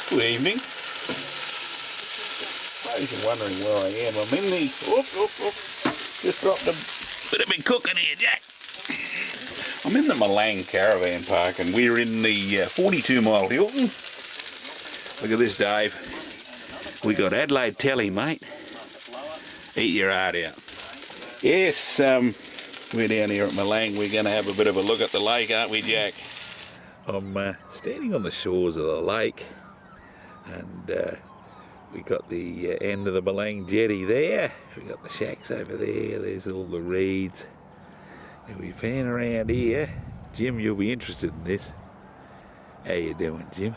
Good evening. Suppose you're wondering where I am. I'm in the... just dropped a bit of big cooking here, Jack. I'm in the Milang caravan park and we're in the 42 mile Hilton. Look at this, Dave. We got Adelaide Telly, mate. Eat your heart out. Yes, we're down here at Milang. We're going to have a bit of a look at the lake, aren't we, Jack? I'm standing on the shores of the lake, and we got the end of the Milang jetty there. We got the shacks over there. There's all the reeds. And we pan around here. Jim, you'll be interested in this. How you doing, Jim?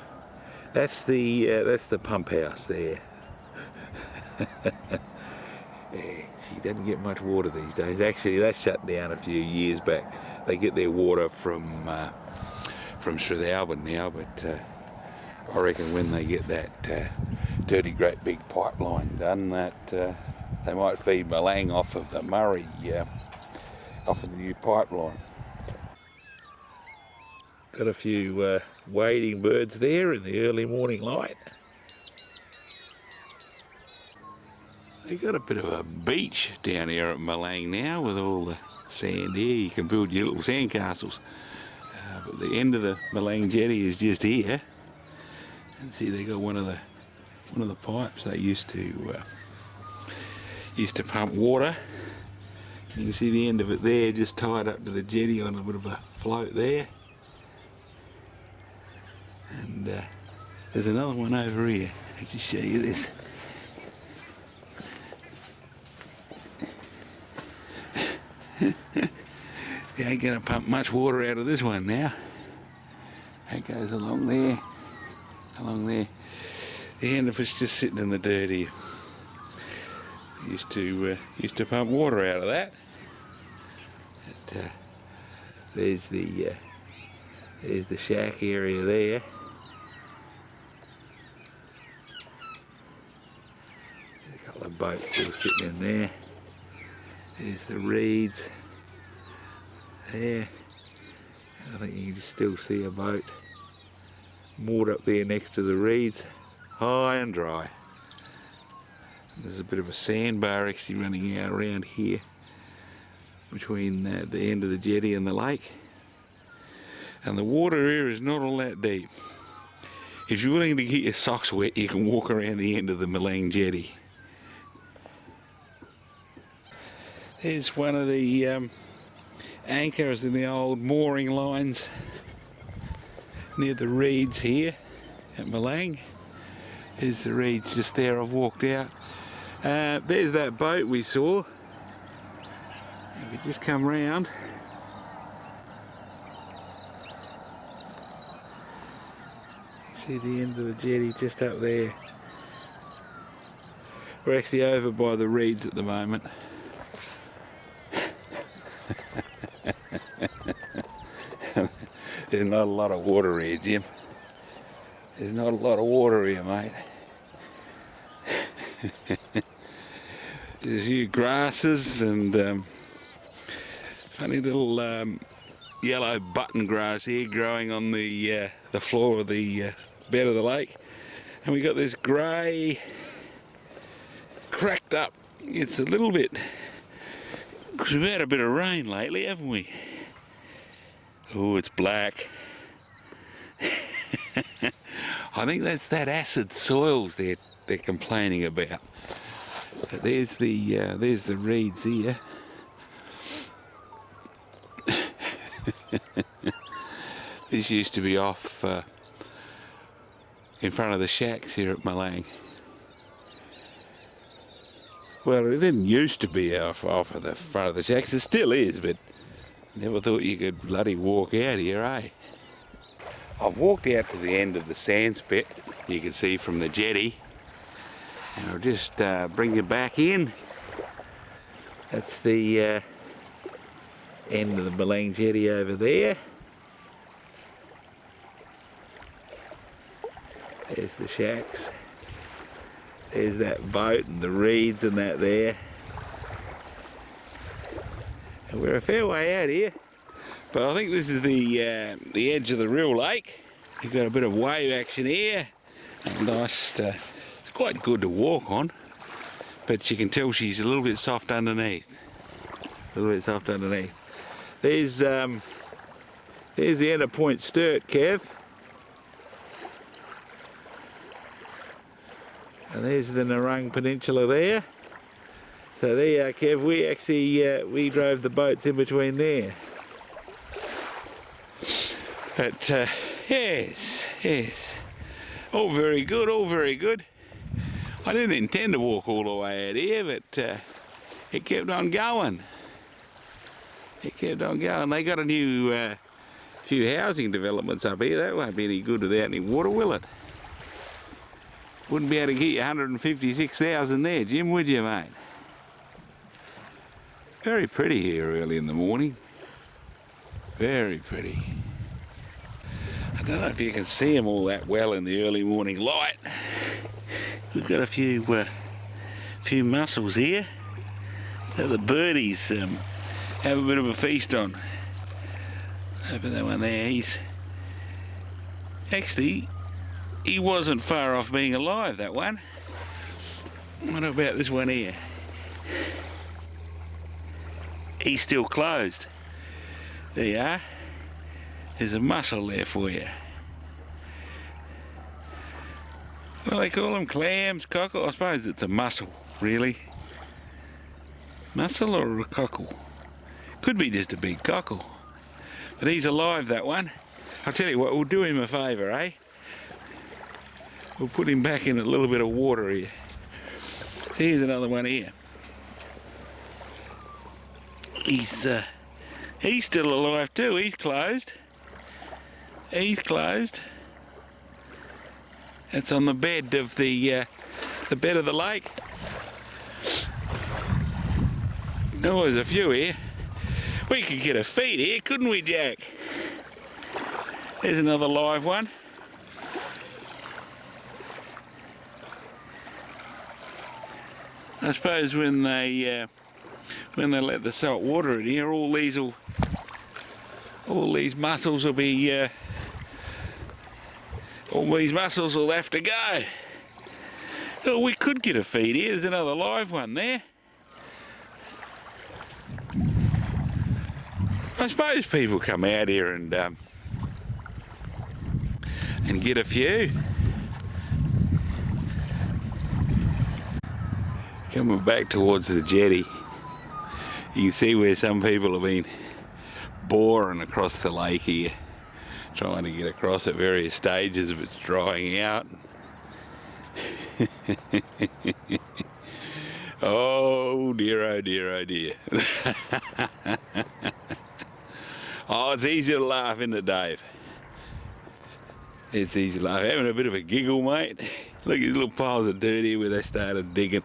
That's the pump house there. Yeah, she doesn't get much water these days. Actually, that shut down a few years back. They get their water from Strathalbyn now, but I reckon when they get that dirty great big pipeline done, that they might feed Milang off of the Murray, off of the new pipeline. Got a few wading birds there in the early morning light. They've got a bit of a beach down here at Milang now with all the sand here. You can build your little sand castles. But the end of the Milang jetty is just here. And see, they got one of the pipes they used to pump water. You can see the end of it there, just tied up to the jetty on a bit of a float there. And there's another one over here. I'll just show you this. You ain't going to pump much water out of this one now. It goes along there, The end of it's just sitting in the dirt here. Used to pump water out of that. But, there's the shack area there. There's a couple of boats still sitting in there. There's the reeds there. I think you can just still see a boat moored up there next to the reeds, high and dry. And there's a bit of a sandbar actually running out around here between the end of the jetty and the lake. And the water here is not all that deep. If you're willing to get your socks wet, you can walk around the end of the Milang jetty. There's one of the anchors in the old mooring lines near the reeds here at Milang. There's the reeds just there. I've walked out. There's that boat we saw. If you just come round, you see the end of the jetty just up there. We're actually over by the reeds at the moment. There's not a lot of water here, Jim. There's not a lot of water here, mate. There's a few grasses and funny little yellow button grass here growing on the floor of the bed of the lake. And we got this grey, cracked up. It's a little bit, because we've had a bit of rain lately, haven't we? Oh, it's black. I think that's that acid soils they're complaining about. But there's the reeds here. This used to be off in front of the shacks here at Milang. Well, it didn't used to be off of the front of the shacks. It still is, but never thought you could bloody walk out here, eh? I've walked out to the end of the sand spit, you can see from the jetty, and I'll just bring you back in. That's the end of the Milang jetty over there. There's the shacks. There's that boat and the reeds and that there. And we're a fair way out here. But I think this is the edge of the real lake. You've got a bit of wave action here. Nice, it's quite good to walk on, but you can tell she's a little bit soft underneath. A little bit soft underneath. There's the end of Point Sturt, Kev. And there's the Narung Peninsula there. So there you are, Kev. We actually we drove the boats in between there. But yes, all very good, all very good. I didn't intend to walk all the way out here, but it kept on going. It kept on going. They got a new few housing developments up here. That won't be any good without any water, will it? Wouldn't be able to get you 156,000 there, Jim, would you, mate? Very pretty here early in the morning. Very pretty. I don't know if you can see them all that well in the early morning light. We've got a few mussels here that the birdies have a bit of a feast on. Open that one there. He wasn't far off being alive, that one. What about this one here? He's still closed. There you are. There's a mussel there for you. Well, they call them clams, cockle. I suppose it's a mussel, really. Mussel or a cockle? Could be just a big cockle. But he's alive, that one. I'll tell you what, we'll do him a favour, eh? We'll put him back in a little bit of water here. So here's another one here. He's still alive too. He's closed. He's closed. That's on the bed of the bed of the lake. Oh, there's a few here. We could get a feed here, couldn't we, Jack? There's another live one. I suppose when they let the salt water in here, all these mussels will be all these mussels will have to go. Oh, we could get a feed here. There's another live one there. I suppose people come out here and get a few. Coming back towards the jetty, you can see where some people have been boring across the lake here, trying to get across at various stages of its drying out. Oh dear, oh dear, oh dear. Oh, it's easy to laugh, isn't it, Dave? It's easy to laugh. Having a bit of a giggle, mate. Look at these little piles of dirt here where they started digging.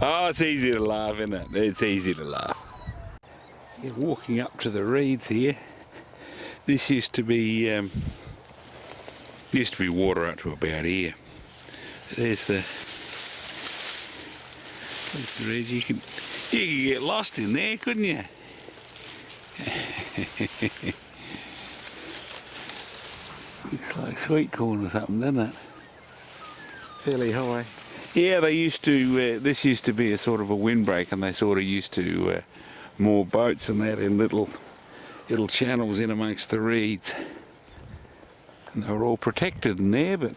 Oh, it's easy to laugh, isn't it? It's easy to laugh. You're walking up to the reeds here. This used to be water up to about here. There's the reeds. You could get lost in there, couldn't you? Looks like sweet corn or something, doesn't it? Fairly high. Yeah, they used to, this used to be a sort of a windbreak, and they sort of used to moor boats and that in little channels in amongst the reeds. And they were all protected in there, but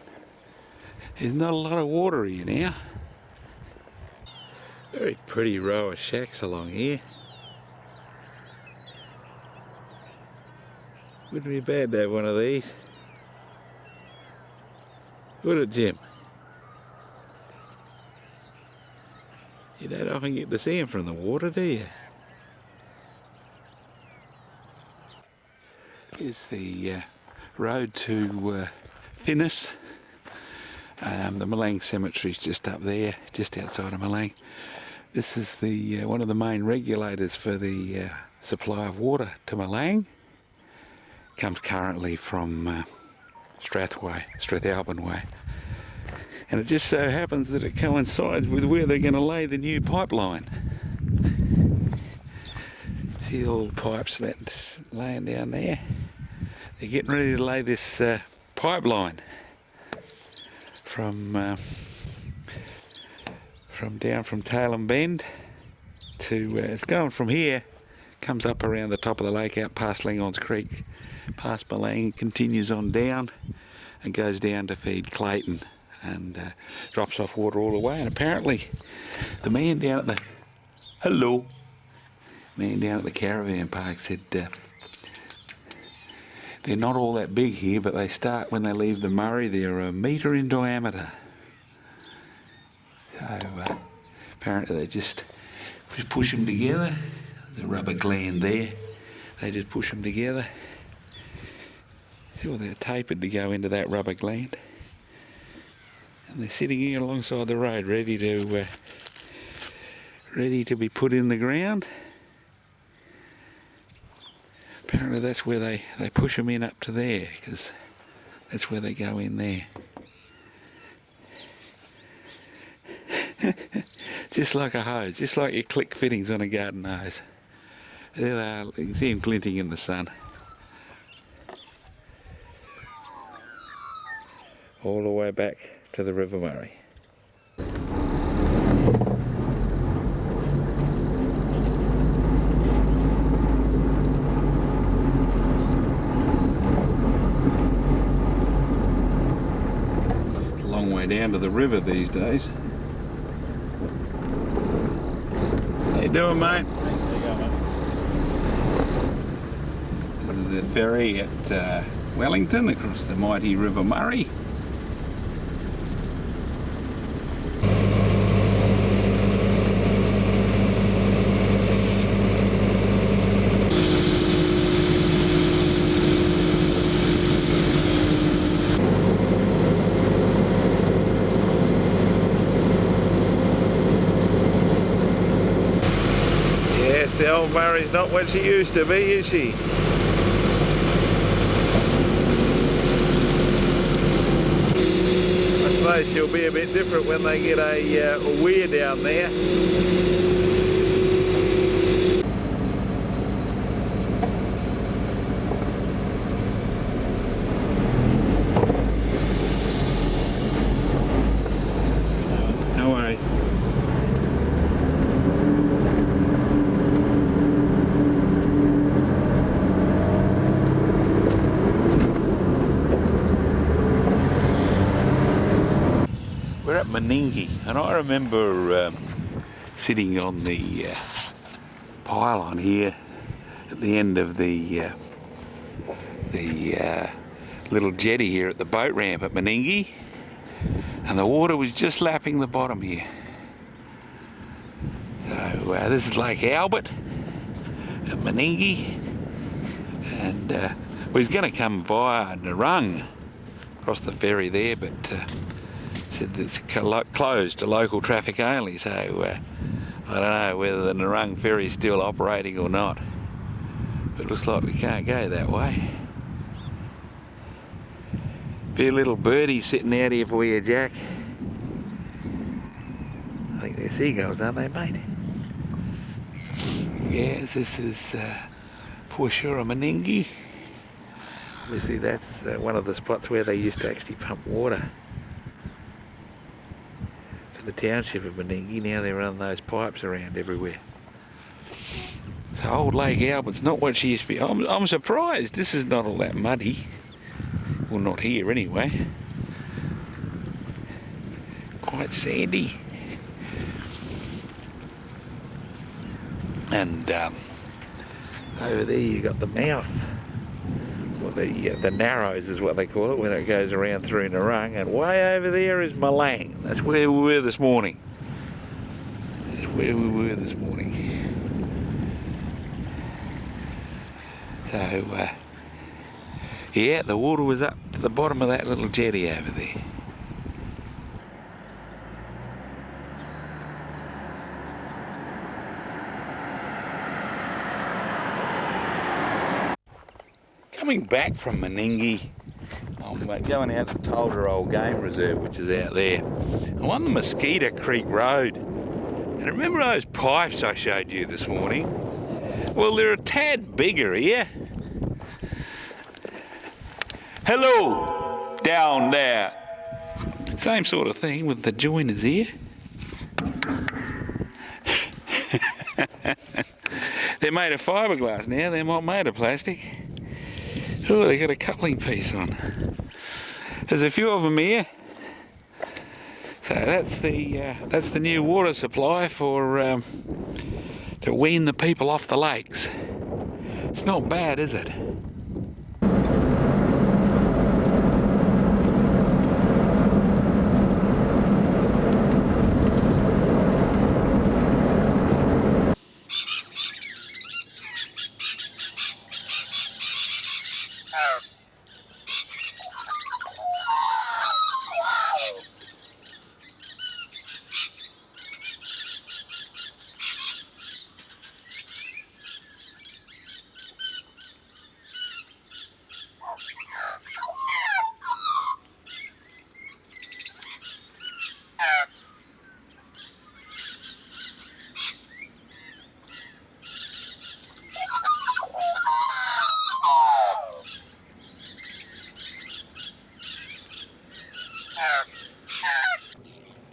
there's not a lot of water here now. Very pretty row of shacks along here. Wouldn't be bad to have one of these. Would it, Jim? You don't often get to see them from the water, do you? Here's the road to Finnis. The Milang cemetery's just up there, just outside of Milang. This is the one of the main regulators for the supply of water to Milang. Comes currently from Strathalbyn Way. And it just so happens that it coincides with where they're going to lay the new pipeline. See the old pipes that's laying down there? They're getting ready to lay this pipeline from down from Clayton Bend to, it's going from here, comes up around the top of the lake out past Langons Creek, past Milang, continues on down and goes down to feed Clayton and drops off water all the way. And apparently the man down at the, man down at the caravan park said they're not all that big here, but they start when they leave the Murray, they're 1 metre in diameter. So apparently they just push them together. There's a rubber gland there. They just push them together. See, well, they're tapered to go into that rubber gland. And they're sitting here alongside the road, ready to be put in the ground. Apparently that's where they push them in up to there, because that's where they go in there. Just like a hose, just like your click fittings on a garden hose. There they are, you can see them glinting in the sun. All the way back to the River Murray. It's a long way down to the river these days. How you doing, mate? How you going, mate? This is the ferry at Wellington across the mighty River Murray. The old Murray's not what she used to be, is she? I suppose she'll be a bit different when they get a weir down there. No worries. We're at Meningie, and I remember sitting on the pylon here at the end of the little jetty here at the boat ramp at Meningie, and the water was just lapping the bottom here. So this is Lake Albert at Meningie, and we was going to come via Narung across the ferry there, but said it's closed to local traffic only, so I don't know whether the Narung ferry is still operating or not. But it looks like we can't go that way. A few little birdies sitting out here for you, Jack. I think they're seagulls, aren't they, mate? Yes, this is for sure a Meningie. Obviously that's one of the spots where they used to actually pump water. The township of Meningie, now they run those pipes around everywhere. So old Lake Albert's not what she used to be. I'm surprised this is not all that muddy. Well, not here anyway. Quite sandy. And over there you got the mouth. Well, the Narrows is what they call it when it goes around through Narung, and way over there is Milang. That's where we were this morning. That's where we were this morning. So, yeah, the water was up to the bottom of that little jetty over there. Coming back from Meningie, I'm going out to Tolder Old Game Reserve, which is out there. I'm on the Mosquito Creek Road. And remember those pipes I showed you this morning? Well, they're a tad bigger here. Hello, down there. Same sort of thing with the joiners here. They're made of fiberglass now, they're not made of plastic. Oh, they got a coupling piece on. There's a few of them here. So that's the new water supply for to wean the people off the lakes. It's not bad, is it?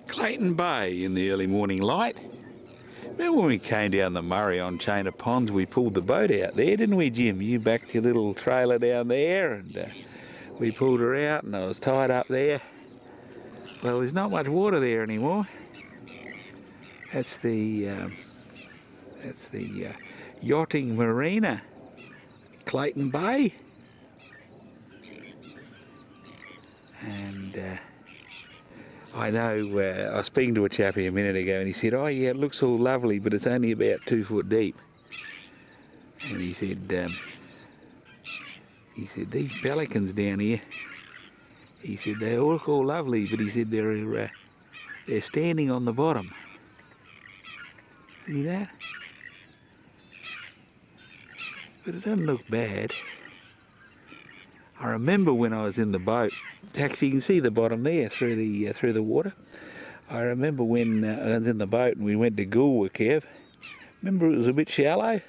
Clayton Bay in the early morning light. Remember when we came down the Murray on Chain of Ponds, we pulled the boat out there, didn't we, Jim? You backed your little trailer down there and we pulled her out and I was tied up there. Well, there's not much water there anymore. That's the yachting marina, Clayton Bay. And I know, I was speaking to a chappie a minute ago and he said, oh yeah, it looks all lovely, but it's only about 2 foot deep. And he said, these pelicans down here, he said, they look all lovely, but he said they're standing on the bottom. See that? But it doesn't look bad. I remember when I was in the boat, actually you can see the bottom there through the water. I remember when I was in the boat and we went to Goolwa, Kev. Remember it was a bit shallow?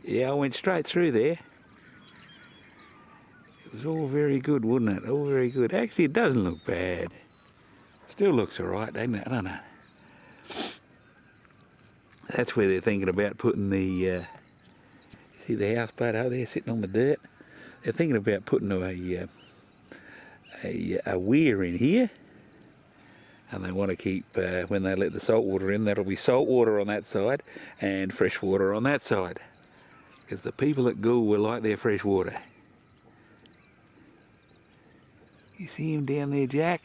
Yeah, I went straight through there. It was all very good, wasn't it? All very good. Actually, it doesn't look bad. Still looks alright, doesn't it? I don't know. That's where they're thinking about putting the... see the houseboat out there sitting on the dirt? They're thinking about putting a weir in here. And they want to keep, when they let the salt water in, that'll be salt water on that side and fresh water on that side. Because the people at Goolwa like their fresh water. You see him down there, Jack?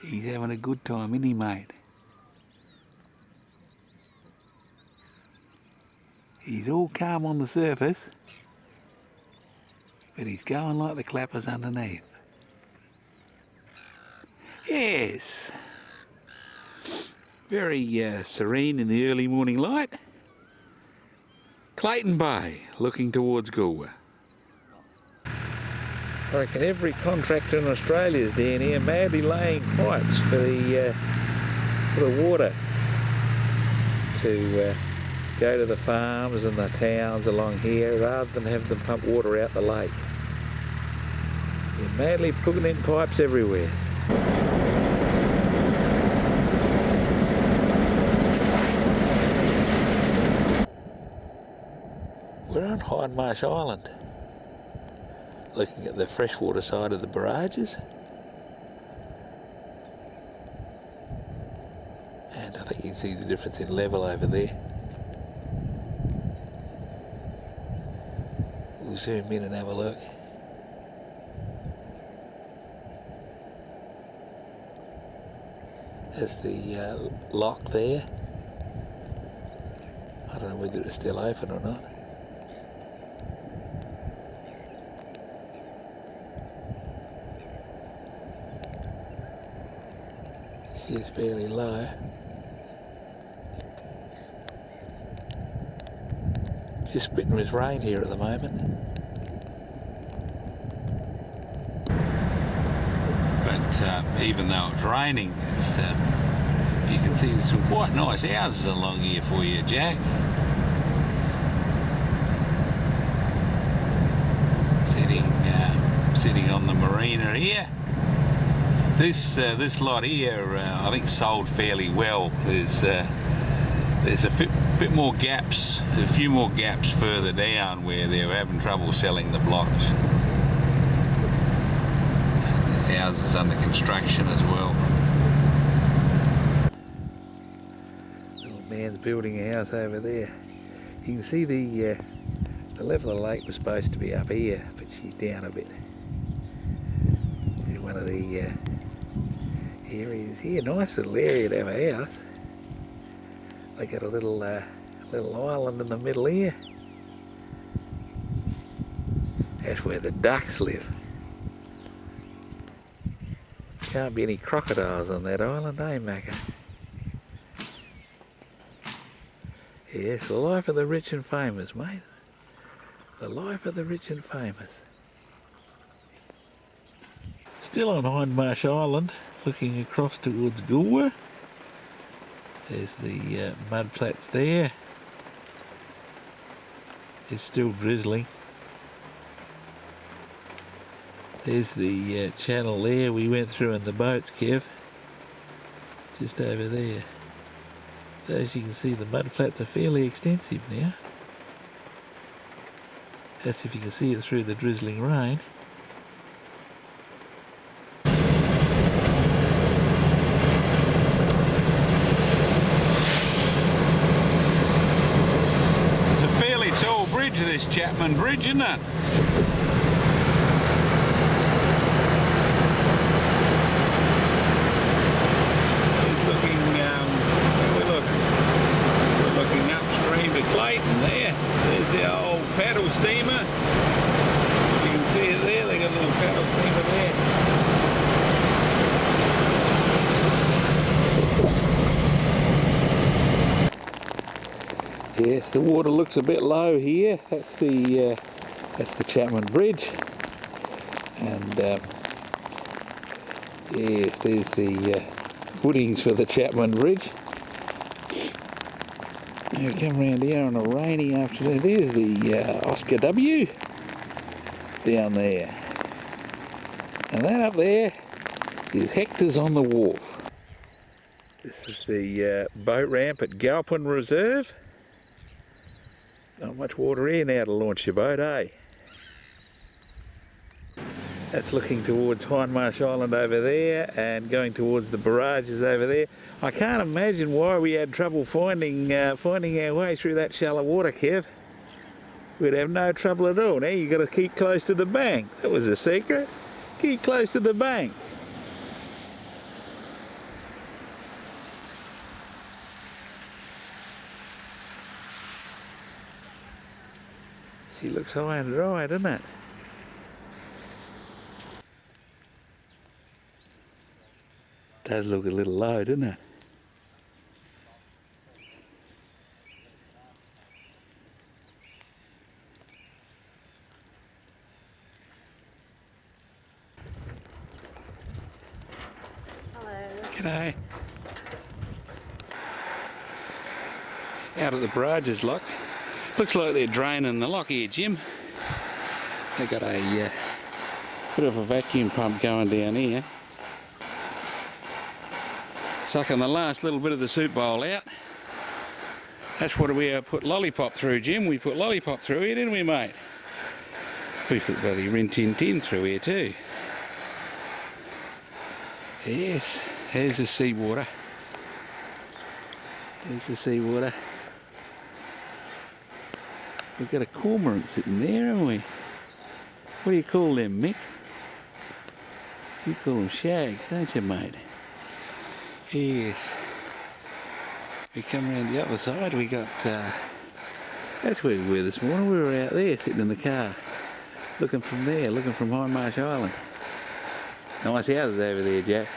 He's having a good time, isn't he, mate? He's all calm on the surface, but he's going like the clappers underneath. Yes. Very serene in the early morning light. Clayton Bay, looking towards Goolwa. I reckon every contractor in Australia is down here madly laying pipes for the water to go to the farms and the towns along here rather than have them pump water out the lake. They're madly putting in pipes everywhere. We're on Hindmarsh Island, looking at the freshwater side of the barrages. And I think you can see the difference in level over there. We'll zoom in and have a look. There's the lock there. I don't know whether it's still open or not. You see it's fairly low. Just spitting with rain here at the moment. But even though it's raining, you can see there's some quite nice houses along here for you, Jack. Sitting on the marina here. This lot here, I think sold fairly well. There's a bit more gaps, a few more gaps further down where they're having trouble selling the blocks. There's houses under construction as well. Little man's building a house over there. You can see the level of the lake was supposed to be up here, but she's down a bit. There's one of the areas here. Nice little area to have a house. They got a little island in the middle here. That's where the ducks live. Can't be any crocodiles on that island, eh, Macca? Yes, the life of the rich and famous, mate. The life of the rich and famous. Still on Hindmarsh Island, looking across towards Goolwa. There's the mud flats there. It's still drizzling. There's the channel there we went through in the boats, Kev. Just over there. So as you can see, the mud flats are fairly extensive now. That's if you can see it through the drizzling rain. It's a fairly tall bridge, this Chapman Bridge, isn't it? We're looking upstream to Clayton there. There's the old paddle steamer. You can see it there, they got a little paddle steamer there. Yes, the water looks a bit low here. That's the Chapman Bridge, and yes, there's the footings for the Chapman Bridge. Now we come around here on a rainy afternoon. There's the Oscar W down there, and that up there is Hector's on the Wharf. This is the boat ramp at Galpin Reserve. Not much water here now to launch your boat, eh? That's looking towards Hindmarsh Island over there and going towards the barrages over there. I can't imagine why we had trouble finding our way through that shallow water, Kev. We'd have no trouble at all. Now you've got to keep close to the bank. That was the secret. Keep close to the bank. She looks high and dry, doesn't it? Does look a little low, doesn't it? Hello. G'day. Out at the barrages lock. Looks like they're draining the lock here, Jim. They've got a bit of a vacuum pump going down here, sucking the last little bit of the soup bowl out. That's what we put Lollipop through, Jim. We put Lollipop through here, didn't we, mate? We put bloody Rin Tin Tin through here too. Yes, there's the seawater. There's the seawater. We've got a cormorant sitting there, haven't we? What do you call them, Mick? You call them shags, don't you, mate? Yes. We come around the other side, we got... that's where we were this morning. We were out there, sitting in the car. Looking from there, looking from Hindmarsh Island. Nice houses over there, Jack.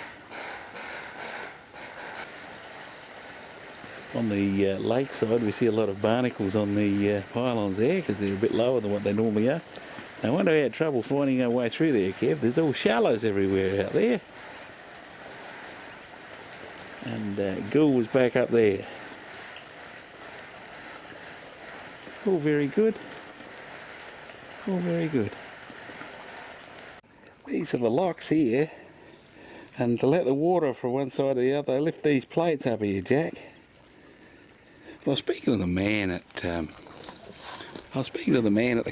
On the lake side, we see a lot of barnacles on the pylons there because they're a bit lower than what they normally are. I wonder we had trouble finding our way through there, Kev. There's all shallows everywhere out there. And Goolwa's back up there. All very good. All very good. These are the locks here. And to let the water from one side to the other, I lift these plates up here, Jack. I was speaking to the man at the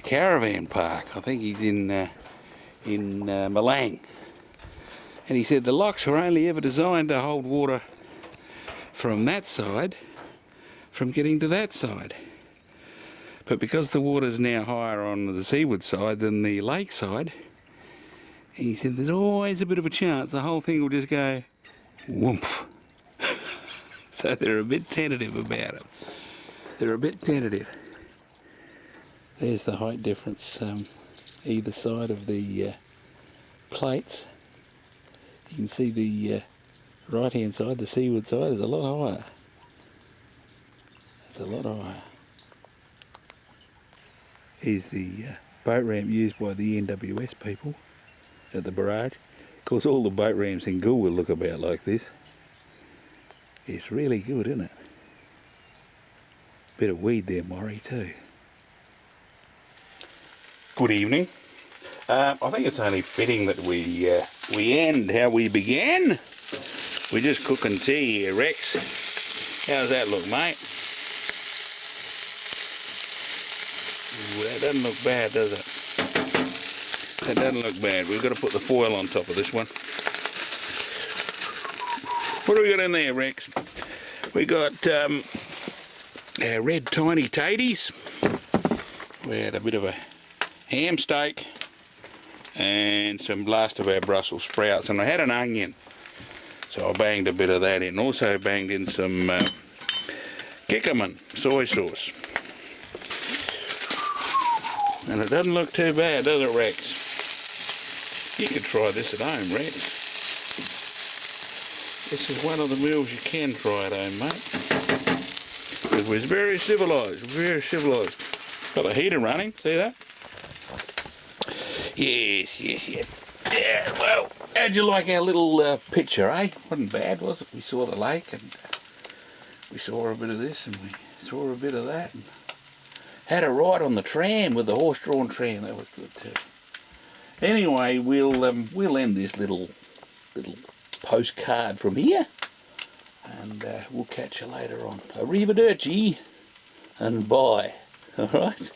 caravan park. I think he's in Milang, and he said the locks were only ever designed to hold water from that side, from getting to that side. But because the water's now higher on the seaward side than the lake side, he said there's always a bit of a chance the whole thing will just go whoomph. So they're a bit tentative about it. They're a bit tentative. There's the height difference either side of the plates. You can see the right hand side, the seaward side, is a lot higher. It's a lot higher. Here's the boat ramp used by the NWS people at the barrage. Of course, all the boat ramps in Goolwa look about like this. It's really good, isn't it? Bit of weed there, Maury, too. Good evening. I think it's only fitting that we end how we began. We're just cooking tea here, Rex. How's that look, mate? Ooh, that doesn't look bad, does it? That doesn't look bad. We've got to put the foil on top of this one. What do we got in there, Rex? We got our red tiny taties. We had a bit of a ham steak and some blast of our Brussels sprouts, and I had an onion, so I banged a bit of that in. Also banged in some kikkoman soy sauce. And it doesn't look too bad, does it, Rex? You could try this at home, Rex. This is one of the meals you can try at home, mate. Because we're very civilised, very civilised. Got the heater running, see that? Yes. Yeah, well, how'd you like our little picture, eh? Wasn't bad, was it? We saw the lake, and we saw a bit of this, and we saw a bit of that. And had a ride on the tram with the horse-drawn tram. That was good too. Anyway, we'll end this little postcard from here, and we'll catch you later on. Arrivederci, and bye. All right.